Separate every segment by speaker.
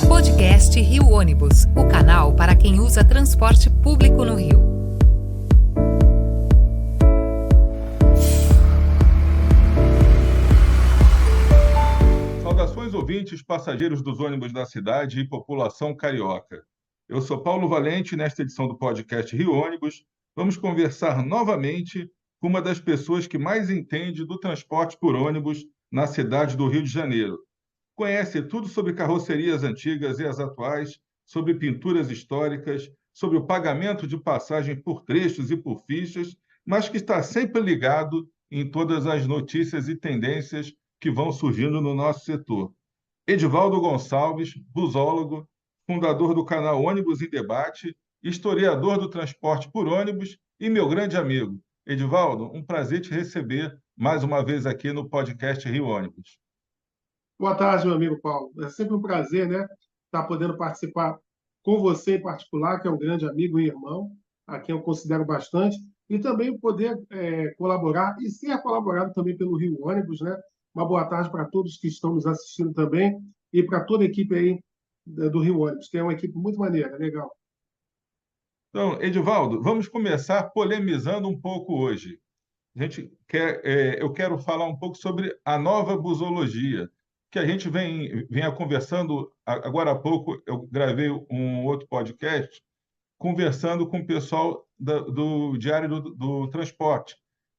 Speaker 1: Podcast Rio Ônibus, o canal para quem usa transporte público no Rio.
Speaker 2: Saudações ouvintes, passageiros dos ônibus da cidade e população carioca. Eu sou Paulo Valente e nesta edição do podcast Rio Ônibus vamos conversar novamente com uma das pessoas que mais entende do transporte por ônibus na cidade do Rio de Janeiro. Conhece tudo sobre carrocerias antigas e as atuais, sobre pinturas históricas, sobre o pagamento de passagem por trechos e por fichas, mas que está sempre ligado em todas as notícias e tendências que vão surgindo no nosso setor. Edivaldo Gonçalves, busólogo, fundador do canal Ônibus em Debate, historiador do transporte por ônibus e meu grande amigo. Edivaldo, um prazer te receber mais uma vez aqui no podcast Rio Ônibus.
Speaker 3: Boa tarde, meu amigo Paulo. É sempre um prazer, né, estar podendo participar com você em particular, que é um grande amigo e irmão, a quem eu considero bastante, e também poder colaborar e ser colaborado também pelo Rio Ônibus, né? Uma boa tarde para todos que estão nos assistindo também e para toda a equipe aí do Rio Ônibus, que é uma equipe muito maneira, legal.
Speaker 2: Então, Edivaldo, vamos começar polemizando um pouco hoje. Eu quero falar um pouco sobre a nova busologia, que a gente vinha conversando. Agora há pouco eu gravei um outro podcast conversando com o pessoal do Diário do Transporte,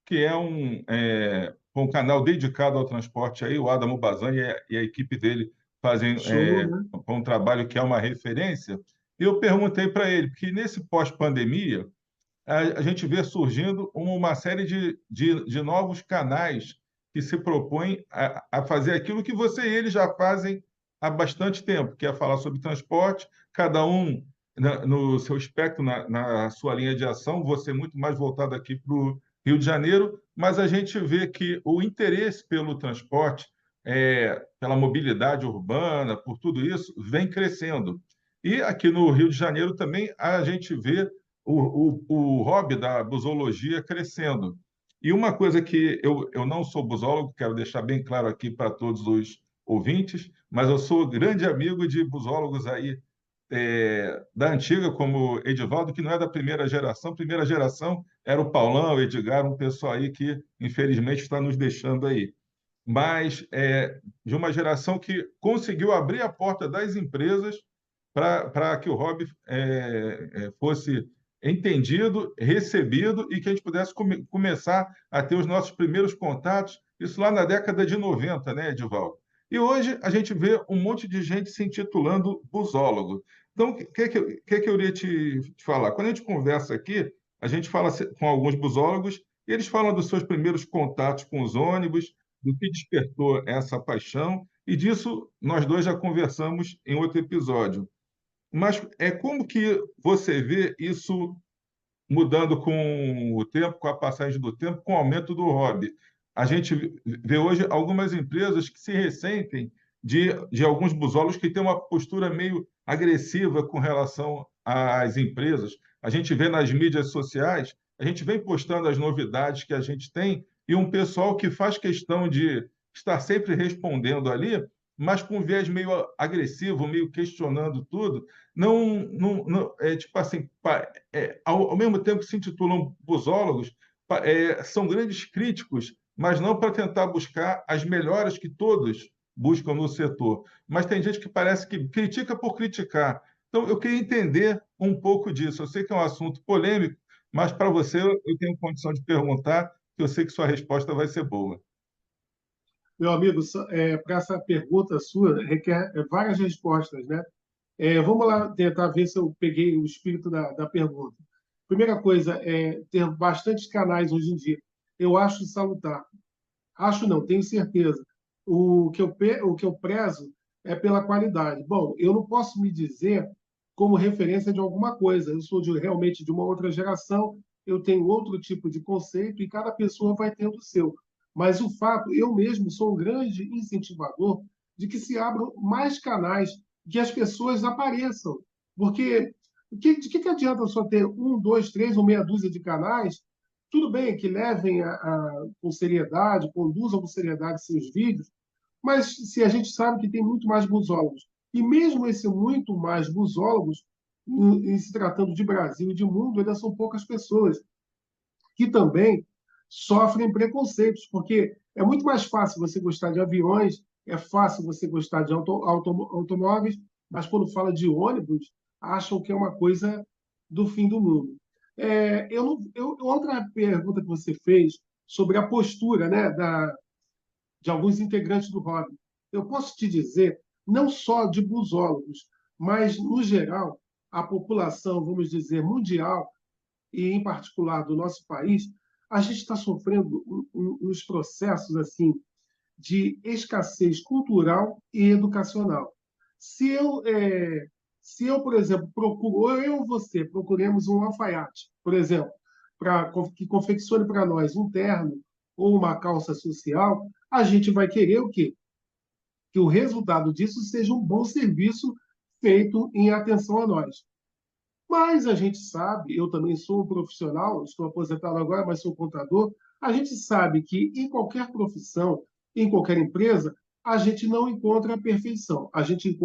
Speaker 2: que é um canal dedicado ao transporte aí, o Adamo Bazan e a equipe dele fazem
Speaker 3: Show, né?
Speaker 2: um trabalho que é uma referência. E eu perguntei para ele, porque nesse pós-pandemia, a gente vê surgindo uma série de novos canais que se propõem a fazer aquilo que você e ele já fazem há bastante tempo, que é falar sobre transporte, cada um no seu espectro, na sua linha de ação, você muito mais voltado aqui para o Rio de Janeiro, mas a gente vê que o interesse pelo transporte, pela mobilidade urbana, por tudo isso, vem crescendo. E aqui no Rio de Janeiro também a gente vê o hobby da busologia crescendo. E uma coisa que eu não sou busólogo, quero deixar bem claro aqui para todos os ouvintes, mas eu sou grande amigo de busólogos aí da antiga, como Edivaldo, que não é da primeira geração. A primeira geração era o Paulão, o Edgar, um pessoal aí que, infelizmente, está nos deixando aí. Mas de uma geração que conseguiu abrir a porta das empresas para que o hobby fosse entendido, recebido e que a gente pudesse começar a ter os nossos primeiros contatos, isso lá na década de 90, né, Edivaldo? E hoje a gente vê um monte de gente se intitulando busólogo. Então, o que eu iria te falar? Quando a gente conversa aqui, a gente fala com alguns busólogos e eles falam dos seus primeiros contatos com os ônibus, do que despertou essa paixão, e disso nós dois já conversamos em outro episódio. Mas como que você vê isso mudando com o tempo, com a passagem do tempo, com o aumento do hobby? A gente vê hoje algumas empresas que se ressentem de alguns busólogos que têm uma postura meio agressiva com relação às empresas. A gente vê nas mídias sociais, a gente vem postando as novidades que a gente tem e um pessoal que faz questão de estar sempre respondendo ali, mas com um viés meio agressivo, meio questionando tudo. Não tipo assim, ao mesmo tempo que se intitulam busólogos, são grandes críticos, mas não para tentar buscar as melhoras que todos buscam no setor. Mas tem gente que parece que critica por criticar. Então, eu queria entender um pouco disso. Eu sei que é um assunto polêmico, mas para você eu tenho condição de perguntar, que eu sei que sua resposta vai ser boa.
Speaker 3: Meu amigo, para essa pergunta sua, requer várias respostas, né? Vamos lá tentar ver se eu peguei o espírito da pergunta. Primeira coisa, ter bastantes canais hoje em dia. Eu acho salutar. Acho não, tenho certeza. O que eu prezo é pela qualidade. Bom, eu não posso me dizer como referência de alguma coisa. Eu sou realmente de uma outra geração, eu tenho outro tipo de conceito e cada pessoa vai tendo o seu. Mas o fato, eu mesmo sou um grande incentivador de que se abram mais canais, que as pessoas apareçam. Porque de que adianta só ter um, dois, três ou meia dúzia de canais? Tudo bem que levem com seriedade, conduzam com seriedade seus vídeos, mas se a gente sabe que tem muito mais busólogos E mesmo esse muito mais busólogos, em se tratando de Brasil e de mundo, ainda são poucas pessoas que também sofrem preconceitos, porque é muito mais fácil você gostar de aviões, é fácil você gostar de automóveis, mas quando fala de ônibus, acham que é uma coisa do fim do mundo. Outra pergunta que você fez sobre a postura, né, de alguns integrantes do hobby. Eu posso te dizer, não só de busólogos, mas, no geral, a população, vamos dizer, mundial, e em particular do nosso país, a gente está sofrendo uns processos assim de escassez cultural e educacional. Se eu, se eu, por exemplo, procuro, ou eu ou você, procuremos um alfaiate, por exemplo, para que confeccione para nós um terno ou uma calça social, a gente vai querer o quê? Que o resultado disso seja um bom serviço feito em atenção a nós. Mas a gente sabe, eu também sou um profissional, estou aposentado agora, mas sou contador, a gente sabe que em qualquer profissão, em qualquer empresa, a gente não encontra a perfeição. A gente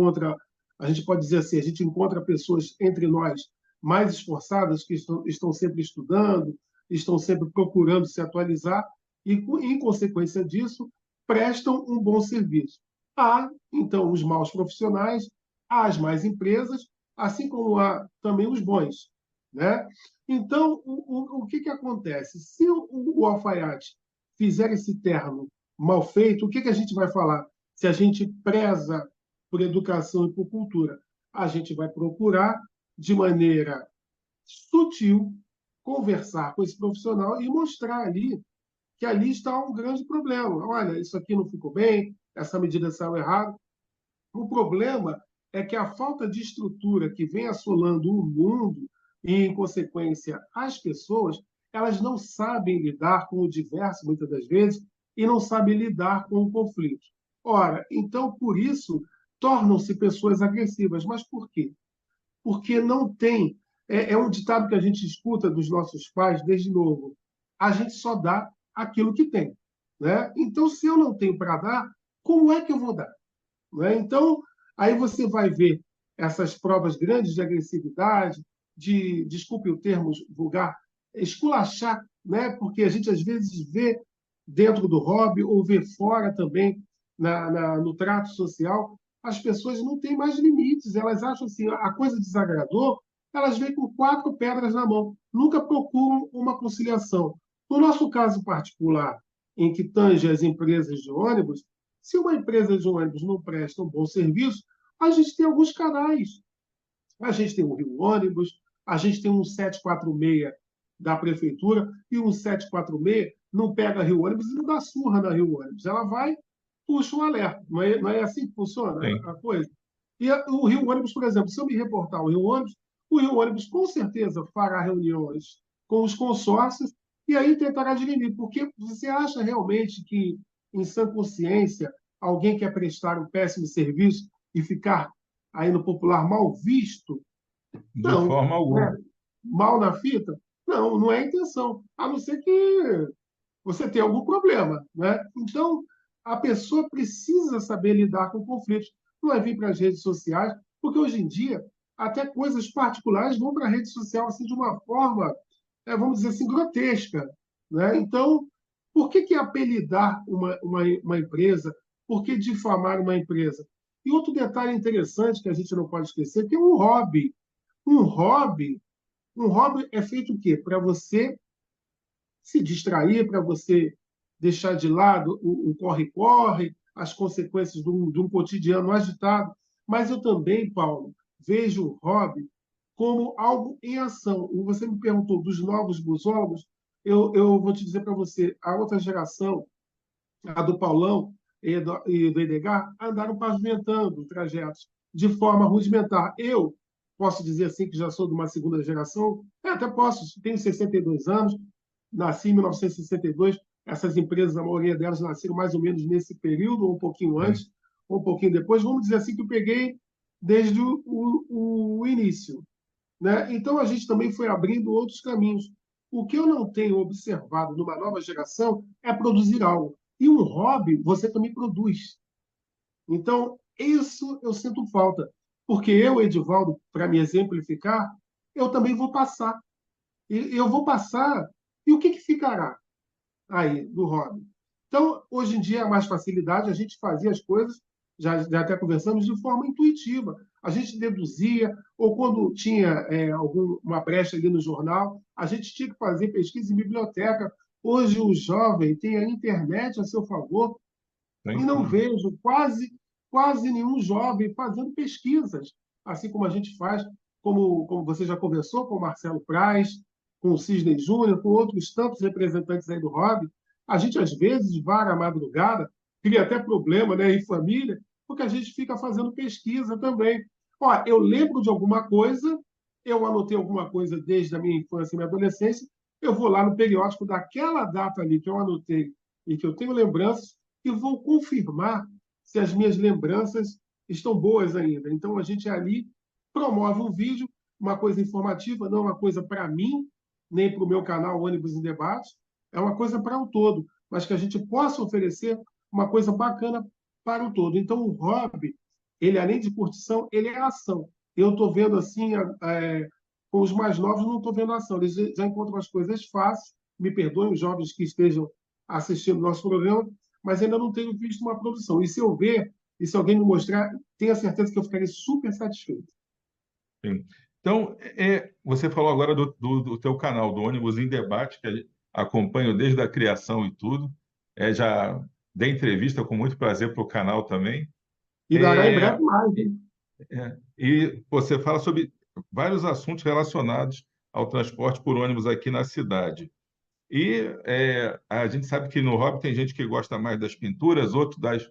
Speaker 3: pode dizer assim, a gente encontra pessoas entre nós mais esforçadas, que estão sempre estudando, estão sempre procurando se atualizar e, em consequência disso, prestam um bom serviço. Há, então, os maus profissionais, há as más empresas, assim como há também os bons. Né? Então, o que acontece? Se o alfaiate fizer esse terno mal feito, o que a gente vai falar? Se a gente preza por educação e por cultura, a gente vai procurar, de maneira sutil, conversar com esse profissional e mostrar ali que ali está um grande problema. Olha, isso aqui não ficou bem, essa medida saiu errada. O problema é que a falta de estrutura que vem assolando o mundo e, em consequência, as pessoas, elas não sabem lidar com o diverso, muitas das vezes, e não sabem lidar com o conflito. Ora, então, por isso, tornam-se pessoas agressivas. Mas por quê? Porque não tem. É um ditado que a gente escuta dos nossos pais desde novo. A gente só dá aquilo que tem. Né? Então, se eu não tenho para dar, como é que eu vou dar? Né? Então, aí você vai ver essas provas grandes de agressividade, desculpe o termo vulgar, esculachar, né? Porque a gente às vezes vê dentro do hobby ou vê fora também no trato social, as pessoas não têm mais limites, elas acham assim, a coisa desagradou, elas vêm com quatro pedras na mão, nunca procuram uma conciliação. No nosso caso particular, em que tange as empresas de ônibus, se uma empresa de ônibus não presta um bom serviço, a gente tem alguns canais. A gente tem o Rio Ônibus, a gente tem um 746 da prefeitura, e um 746 não pega Rio Ônibus e não dá surra na Rio Ônibus. Ela vai, puxa um alerta. Não é assim que funciona
Speaker 2: Sim.
Speaker 3: a coisa? E o Rio Ônibus, por exemplo, se eu me reportar ao Rio Ônibus, o Rio Ônibus com certeza fará reuniões com os consórcios e aí tentará dirimir. Porque você acha realmente que, em sã consciência, alguém quer prestar um péssimo serviço e ficar aí no popular mal visto?
Speaker 2: De
Speaker 3: Não.
Speaker 2: forma alguma.
Speaker 3: Né? Mal na fita? Não, não é a intenção. A não ser que você tenha algum problema. Né? Então, a pessoa precisa saber lidar com conflitos. Não é vir para as redes sociais, porque hoje em dia até coisas particulares vão para a rede social assim, de uma forma, vamos dizer assim, grotesca. Né? Então, por que apelidar uma empresa? Por que difamar uma empresa? E outro detalhe interessante que a gente não pode esquecer, que é um hobby. Um hobby, um hobby é feito o quê? Para você se distrair, para você deixar de lado o corre-corre, as consequências de um cotidiano agitado. Mas eu também, Paulo, vejo o hobby como algo em ação. Você me perguntou dos novos busólogos, eu vou te dizer para você, a outra geração, a do Paulão e do Edgar, andaram pavimentando trajetos de forma rudimentar. Eu posso dizer assim que já sou de uma segunda geração, até posso, tenho 62 anos, nasci em 1962, essas empresas, a maioria delas nasceram mais ou menos nesse período, ou um pouquinho
Speaker 2: Sim.
Speaker 3: antes, ou um pouquinho depois. Vamos dizer assim que eu peguei desde o início. Né? Então, a gente também foi abrindo outros caminhos. O que eu não tenho observado numa nova geração é produzir algo. E um hobby, você também produz. Então, Isso eu sinto falta, porque eu, Edivaldo, para me exemplificar, eu também vou passar. E eu vou passar, e o que ficará aí do hobby? Então, hoje em dia, há mais facilidade, a gente fazia as coisas, já até conversamos, de forma intuitiva. A gente deduzia, ou quando tinha alguma brecha ali no jornal, a gente tinha que fazer pesquisa em biblioteca. Hoje, o jovem tem a internet a seu favor,
Speaker 2: Sem
Speaker 3: e não
Speaker 2: dúvida.
Speaker 3: vejo quase nenhum jovem fazendo pesquisas, assim como a gente faz, como você já conversou com o Marcelo Praz, com o Cisne Júnior, com outros tantos representantes aí do hobby. A gente, às vezes, vaga a madrugada, cria até problema, né, em família, porque a gente fica fazendo pesquisa também. Ó, eu lembro de alguma coisa, eu anotei alguma coisa desde a minha infância e minha adolescência, eu vou lá no periódico daquela data ali que eu anotei e que eu tenho lembranças, e vou confirmar se as minhas lembranças estão boas ainda. Então, a gente ali promove um vídeo, uma coisa informativa, não uma coisa para mim, nem para o meu canal Ônibus em Debate, é uma coisa para o todo, mas que a gente possa oferecer uma coisa bacana para o todo. Então, o hobby, ele além de curtição, ele é ação. Eu estou vendo assim, com os mais novos, não estou vendo ação. Eles já encontram as coisas fáceis. Me perdoem os jovens que estejam assistindo nosso programa, mas ainda não tenho visto uma produção. E se eu ver, e se alguém me mostrar, tenha certeza que eu ficarei super satisfeito.
Speaker 2: Sim. Então, você falou agora do teu canal, do Ônibus em Debate, que acompanho desde a criação e tudo. Já dei entrevista com muito prazer para o canal também.
Speaker 3: E dará em breve mais, hein?
Speaker 2: E você fala sobre vários assuntos relacionados ao transporte por ônibus aqui na cidade. E a gente sabe que no hobby tem gente que gosta mais das pinturas, outros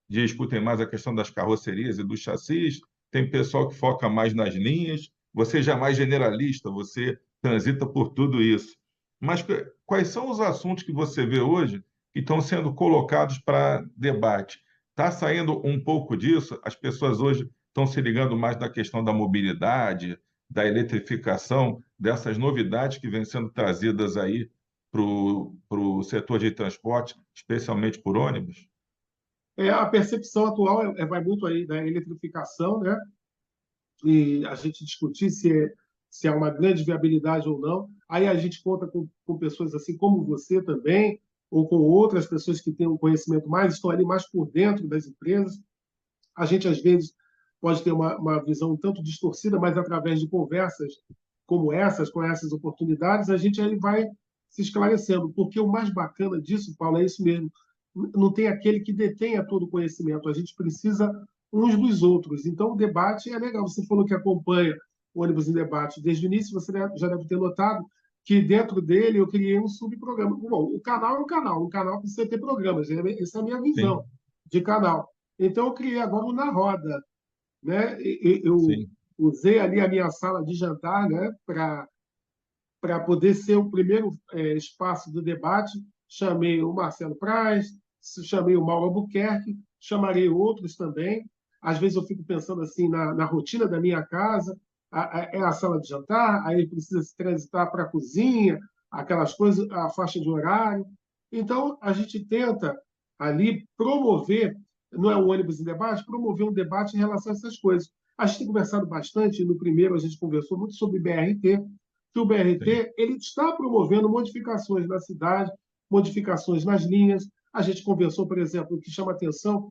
Speaker 2: discutem mais a questão das carrocerias e dos chassis, tem pessoal que foca mais nas linhas, você já é mais generalista, você transita por tudo isso. Mas quais são os assuntos que você vê hoje que estão sendo colocados para debate? Está saindo um pouco disso? As pessoas hoje estão se ligando mais na questão da mobilidade, da eletrificação, dessas novidades que vêm sendo trazidas aí para o setor de transporte, especialmente por ônibus?
Speaker 3: A percepção atual vai muito aí da eletrificação, né? E a gente discutir se é uma grande viabilidade ou não. Aí a gente conta com pessoas assim como você também, ou com outras pessoas que têm um conhecimento mais, estão ali mais por dentro das empresas. A gente, às vezes, pode ter uma visão um tanto distorcida, mas através de conversas como essas, com essas oportunidades, a gente aí vai se esclarecendo. Porque o mais bacana disso, Paulo, é isso mesmo. Não tem aquele que detenha todo o conhecimento. A gente precisa uns dos outros. Então, o debate é legal. Você falou que acompanha o Ônibus em Debate desde o início, você já deve ter notado que dentro dele eu criei um subprograma. Bom, o canal é um canal precisa ter programas. Essa é a minha visão
Speaker 2: Sim,
Speaker 3: de canal. Então, eu criei agora o Na Roda, né? Eu
Speaker 2: sim,
Speaker 3: usei ali a minha sala de jantar, né, para poder ser o primeiro espaço do debate. Chamei o Marcelo Praz, chamei o Mauro Albuquerque, chamarei outros também. Às vezes eu fico pensando assim na rotina da minha casa, é a sala de jantar, aí precisa se transitar para a cozinha, aquelas coisas, a faixa de horário. Então, a gente tenta ali promover, não é um ônibus em debate, promover um debate em relação a essas coisas. A gente tem conversado bastante, no primeiro a gente conversou muito sobre BRT, que o
Speaker 2: sim.
Speaker 3: BRT ele está promovendo modificações na cidade, modificações nas linhas. A gente conversou, por exemplo, o que chama atenção,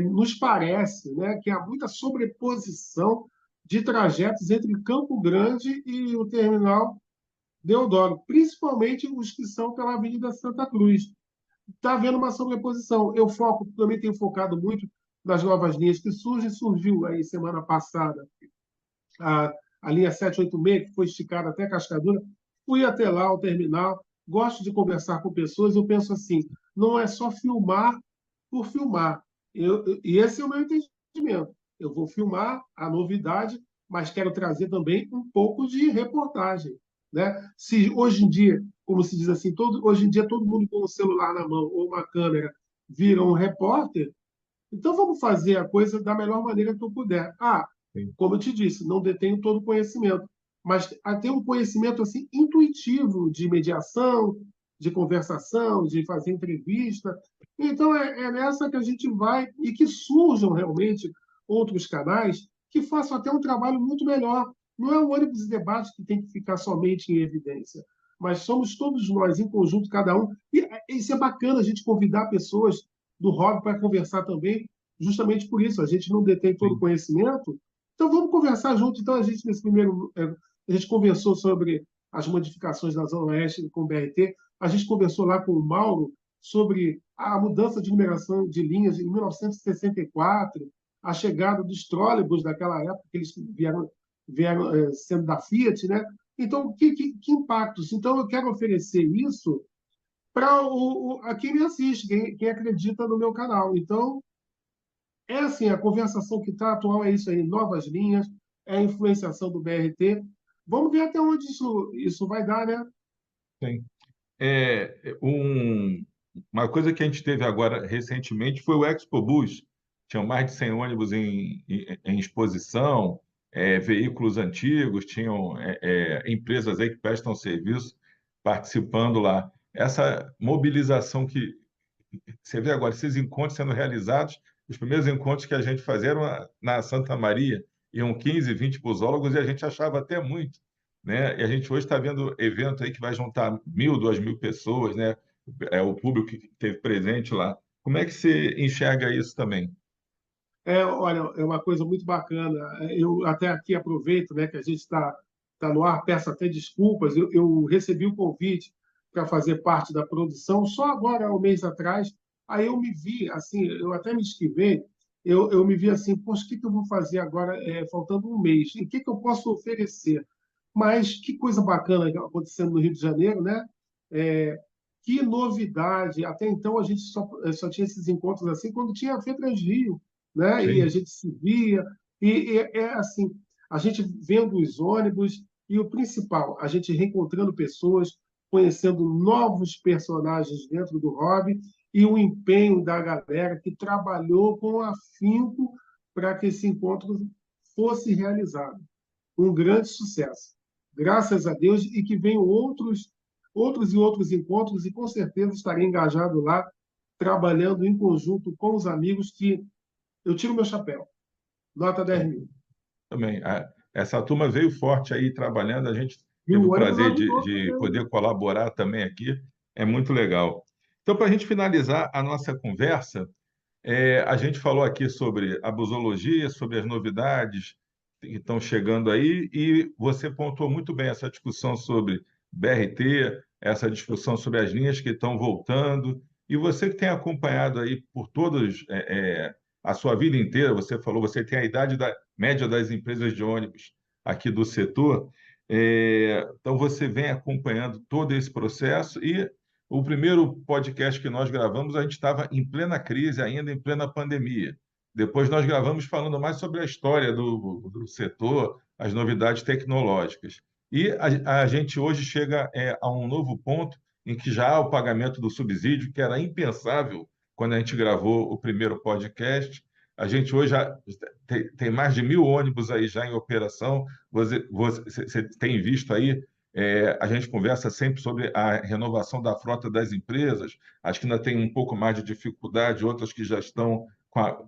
Speaker 3: nos parece, né, que há muita sobreposição de trajetos entre Campo Grande e o terminal Deodoro, principalmente os que são pela Avenida Santa Cruz. Está havendo uma sobreposição. Eu também tenho focado muito nas novas linhas que surgem. Surgiu aí semana passada a, a linha 786, que foi esticada até Cascadura. Fui até lá, ao terminal. Gosto de conversar com pessoas. Eu penso assim: não é só filmar por filmar. E esse é o meu entendimento. Eu vou filmar a novidade, mas quero trazer também um pouco de reportagem. Né? Se hoje em dia, como se diz assim, hoje em dia todo mundo com um celular na mão ou uma câmera vira um repórter, então, vamos fazer a coisa da melhor maneira que eu puder.
Speaker 2: Sim.
Speaker 3: Como eu te disse, não detenho todo o conhecimento, mas ter um conhecimento assim intuitivo de mediação, de conversação, de fazer entrevista. Então, é nessa que a gente vai e que surjam realmente outros canais que façam até um trabalho muito melhor. Não é o ônibus de debate que tem que ficar somente em evidência, mas somos todos nós, em conjunto, cada um. E isso é bacana, a gente convidar pessoas do hobby para conversar também, justamente por isso. A gente não detém todo o
Speaker 2: Sim.
Speaker 3: conhecimento, então vamos conversar junto. Então, a gente, nesse primeiro, a gente conversou sobre as modificações da Zona Oeste com o BRT, a gente conversou lá com o Mauro sobre a mudança de numeração de linhas em 1964, a chegada dos trólebus daquela época, que eles vieram sendo da Fiat, né? Então, que impactos? Então, eu quero oferecer isso para a quem me assiste, quem acredita no meu canal. Então, é assim, a conversação que está atual é isso aí, novas linhas, é a influenciação do BRT. Vamos ver até onde isso vai dar, né?
Speaker 2: Sim. Uma coisa que a gente teve agora recentemente foi o ExpoBus. Tinham mais de 100 ônibus em exposição, veículos antigos, tinham empresas aí que prestam serviço participando lá. Essa mobilização que você vê agora, esses encontros sendo realizados, os primeiros encontros que a gente fazia eram na Santa Maria, iam 15, 20 busólogos e a gente achava até muito, né? E a gente hoje está vendo evento aí que vai juntar 1.000, 2.000 pessoas, né? É o público que esteve presente lá. Como é que você enxerga isso também?
Speaker 3: Olha, é uma coisa muito bacana. Eu até aqui aproveito, né, que a gente está no ar, peço até desculpas. Eu recebi o convite para fazer parte da produção só agora, um mês atrás. Aí eu me vi, assim, eu até me esquivei, eu me vi assim, poxa, o que eu vou fazer agora, faltando um mês? E o que eu posso oferecer? Mas que coisa bacana acontecendo no Rio de Janeiro, né? É, que novidade! Até então a gente só tinha esses encontros assim quando tinha a FETransRio, né? E a
Speaker 2: Sim.
Speaker 3: gente se via, e é assim, a gente vendo os ônibus, e o principal, a gente reencontrando pessoas, conhecendo novos personagens dentro do hobby, e o empenho da galera que trabalhou com afinco para que esse encontro fosse realizado. Um grande sucesso. Graças a Deus, e que venham outros encontros, e com certeza estarei engajado lá, trabalhando em conjunto com os amigos que eu tiro meu chapéu. Nota 10.000.
Speaker 2: Também. Essa turma veio forte aí trabalhando, a gente
Speaker 3: E
Speaker 2: teve
Speaker 3: o
Speaker 2: o
Speaker 3: ônibus
Speaker 2: prazer
Speaker 3: ajudou
Speaker 2: de
Speaker 3: também.
Speaker 2: poder colaborar também aqui, é muito legal. Então, para a gente finalizar a nossa conversa, a gente falou aqui sobre a busologia, sobre as novidades que estão chegando aí, e você pontuou muito bem essa discussão sobre BRT, essa discussão sobre as linhas que estão voltando, e você que tem acompanhado aí por todos, a sua vida inteira, você falou, você tem a idade média das empresas de ônibus aqui do setor, então você vem acompanhando todo esse processo e o primeiro podcast que nós gravamos, a gente estava em plena crise, ainda em plena pandemia. Depois nós gravamos falando mais sobre a história do setor, as novidades tecnológicas. E a gente hoje chega a um novo ponto em que já há o pagamento do subsídio, que era impensável quando a gente gravou o primeiro podcast. A gente hoje já tem mais de 1.000 ônibus aí já em operação. Você tem visto aí a gente conversa sempre sobre a renovação da frota das empresas. Acho que ainda tem um pouco mais de dificuldade, outras que já estão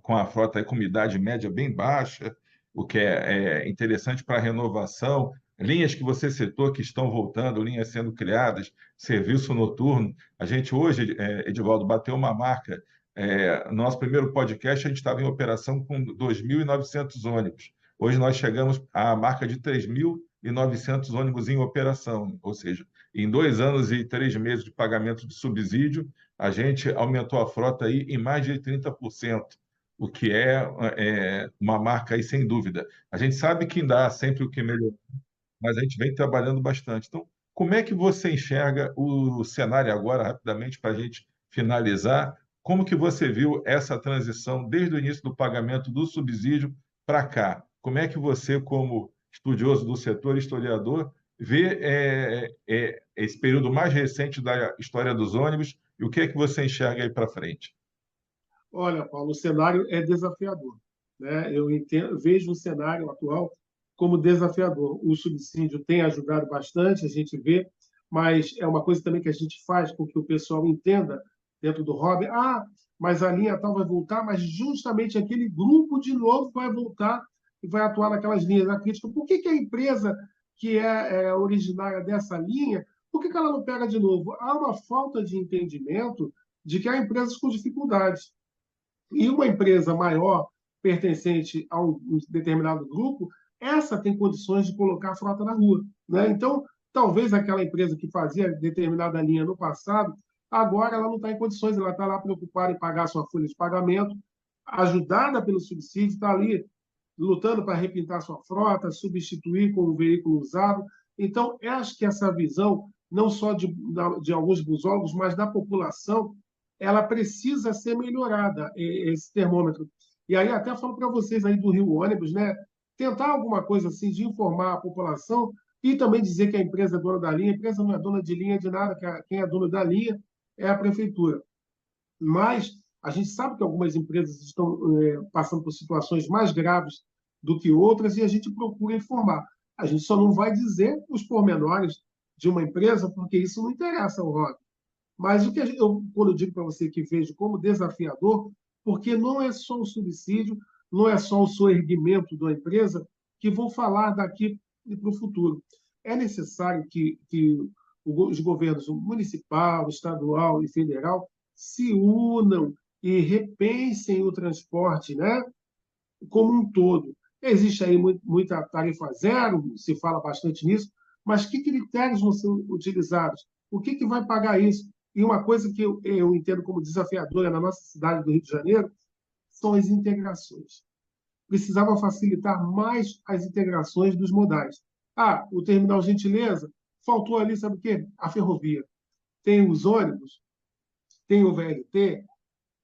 Speaker 2: com a frota aí, com uma idade média bem baixa, o que é interessante para a renovação. Linhas que você citou que estão voltando, linhas sendo criadas, serviço noturno. A gente hoje, Edivaldo, bateu uma marca. Nosso primeiro podcast, a gente estava em operação com 2.900 ônibus. Hoje nós chegamos à marca de 3.900 ônibus em operação, ou seja, em 2 anos e 3 meses de pagamento de subsídio, a gente aumentou a frota aí em mais de 30%, o que é uma marca aí sem dúvida. A gente sabe que ainda há sempre o que melhorar, mas a gente vem trabalhando bastante. Então, como é que você enxerga o cenário agora, rapidamente, para a gente finalizar? Como que você viu essa transição desde o início do pagamento do subsídio para cá? Como é que você, como estudioso do setor, historiador, vê esse período mais recente da história dos ônibus e o que é que você enxerga aí para frente?
Speaker 3: Olha, Paulo, o cenário é desafiador, né? Vejo o cenário atual como desafiador. O subsídio tem ajudado bastante, a gente vê mas é uma coisa também que a gente faz com que o pessoal entenda dentro do hobby. Ah, mas a linha tal vai voltar, mas justamente aquele grupo de novo vai voltar e vai atuar naquelas linhas da crítica. Por que a empresa que é originária dessa linha, por que ela não pega de novo? Há uma falta de entendimento de que há empresas com dificuldades. E uma empresa maior, pertencente a um determinado grupo, essa tem condições de colocar a frota na rua, né? Então, talvez aquela empresa que fazia determinada linha no passado, agora ela não está em condições, ela está lá preocupada em pagar sua folha de pagamento, ajudada pelo subsídio, está ali lutando para repintar sua frota, substituir com um veículo usado. Então, eu acho que essa visão, não só de alguns busólogos, mas da população, ela precisa ser melhorada, esse termômetro. E aí até falo para vocês aí do Rio Ônibus, né? Tentar alguma coisa assim de informar a população e também dizer que a empresa é dona da linha. A empresa não é dona de linha de nada, quem é dono da linha é a prefeitura. Mas a gente sabe que algumas empresas estão passando por situações mais graves do que outras e a gente procura informar. A gente só não vai dizer os pormenores de uma empresa, porque isso não interessa ao Rob. Mas o que quando eu digo para você que vejo como desafiador, porque não é só o subsídio, não é só o soerguimento da empresa que vou falar daqui para o futuro. É necessário que os governos municipal, estadual e federal se unam e repensem o transporte, né, como um todo. Existe aí muita tarifa zero, se fala bastante nisso, mas que critérios vão ser utilizados? O que vai pagar isso? E uma coisa que eu entendo como desafiadora na nossa cidade do Rio de Janeiro são as integrações. Precisava facilitar mais as integrações dos modais. Ah, o terminal Gentileza, faltou ali, sabe o quê? A ferrovia. Tem os ônibus, tem o VLT,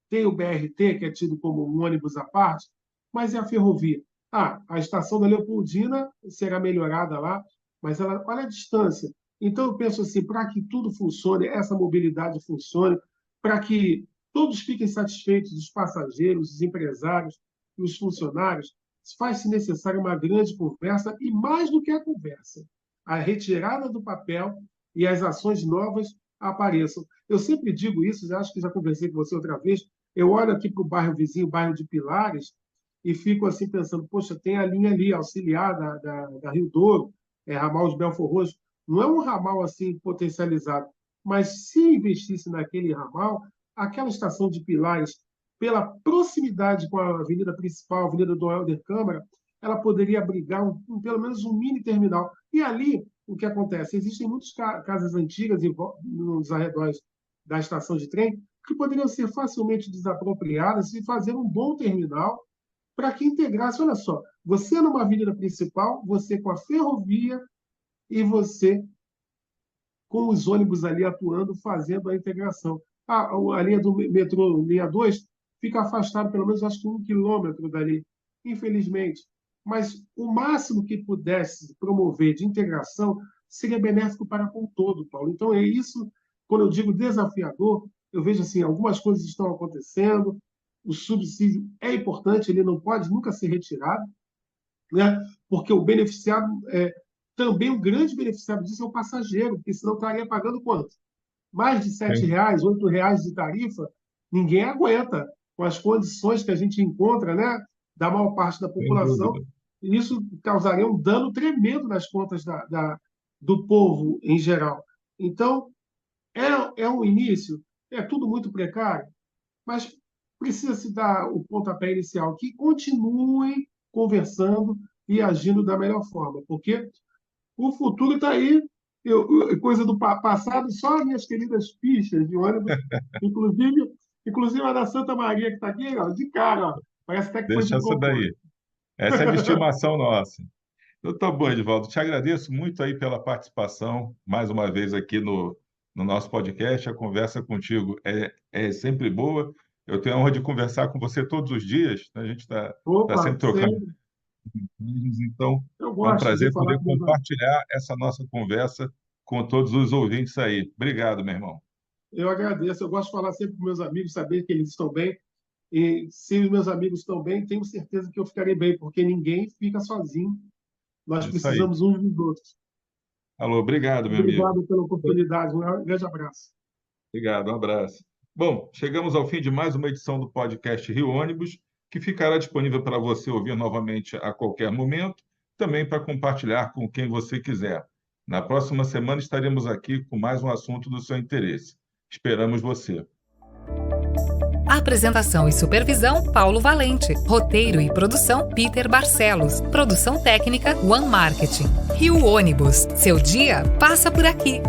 Speaker 3: tem o BRT, que é tido como um ônibus à parte, mas é a ferrovia. Ah, a estação da Leopoldina será melhorada lá, mas olha a distância. Então, eu penso assim, para que tudo funcione, essa mobilidade funcione, para que todos fiquem satisfeitos, os passageiros, os empresários e os funcionários, faz-se necessária uma grande conversa e, mais do que a conversa, a retirada do papel e as ações novas apareçam. Eu sempre digo isso, acho que já conversei com você outra vez, eu olho aqui para o bairro vizinho, o bairro de Pilares, e fico assim pensando, poxa, tem a linha ali, auxiliar da Rio Douro, ramal de Belford Roxo, não é um ramal assim potencializado, mas se investisse naquele ramal, aquela estação de Pilares, pela proximidade com a avenida principal, a avenida do Helder Câmara, ela poderia abrigar pelo menos um mini terminal. E ali, o que acontece? Existem muitas casas antigas nos arredores da estação de trem que poderiam ser facilmente desapropriadas e fazer um bom terminal para que integrasse. Olha só, você numa avenida principal, você com a ferrovia e você com os ônibus ali atuando, fazendo a integração. A linha do metrô, linha 2, fica afastada pelo menos, acho que 1 quilômetro dali, infelizmente. Mas o máximo que pudesse promover de integração seria benéfico para com todo, Paulo. Então, é isso, quando eu digo desafiador, eu vejo assim, algumas coisas estão acontecendo, o subsídio é importante, ele não pode nunca ser retirado, né? Porque o beneficiado, também o grande beneficiado disso é o passageiro, porque senão estaria pagando quanto? Mais de R$ 7, R$ 8 de tarifa, ninguém aguenta com as condições que a gente encontra, né, da maior parte da
Speaker 2: Sem
Speaker 3: população.
Speaker 2: dúvida.
Speaker 3: E isso causaria um dano tremendo nas contas do povo em geral. Então, é um início, é tudo muito precário, mas precisa se dar o pontapé inicial, que continue conversando e agindo da melhor forma, porque o futuro está aí, coisa do passado, só as minhas queridas pistas de ônibus, inclusive, inclusive a da Santa Maria, que está aqui, ó, de cara, ó, parece até que foi
Speaker 2: Deixa
Speaker 3: de
Speaker 2: essa
Speaker 3: propósito.
Speaker 2: daí. Essa é de estimação nossa. Então, tá bom, Edivaldo. Te agradeço muito aí pela participação, mais uma vez aqui no nosso podcast. A conversa contigo é sempre boa. Eu tenho a honra de conversar com você todos os dias, né? A gente está
Speaker 3: Opa,
Speaker 2: sempre trocando
Speaker 3: sempre.
Speaker 2: vídeos, então
Speaker 3: Eu
Speaker 2: é um
Speaker 3: gosto de
Speaker 2: prazer
Speaker 3: falar
Speaker 2: poder
Speaker 3: com meus amigos.
Speaker 2: compartilhar essa nossa conversa com todos os ouvintes aí. Obrigado, meu irmão.
Speaker 3: Eu agradeço, eu gosto de falar sempre com meus amigos, saber que eles estão bem. E se os meus amigos estão bem, tenho certeza que eu ficarei bem, porque ninguém fica sozinho. Nós
Speaker 2: Isso aí.
Speaker 3: precisamos uns dos outros.
Speaker 2: Alô, obrigado, meu amigo.
Speaker 3: Obrigado pela oportunidade. Um grande abraço.
Speaker 2: Obrigado, um abraço. Bom, chegamos ao fim de mais uma edição do podcast Rio Ônibus, que ficará disponível para você ouvir novamente a qualquer momento, também para compartilhar com quem você quiser. Na próxima semana estaremos aqui com mais um assunto do seu interesse. Esperamos você.
Speaker 1: Apresentação e supervisão, Paulo Valente. Roteiro e produção, Peter Barcelos. Produção técnica, One Marketing. Rio Ônibus. Seu dia passa por aqui.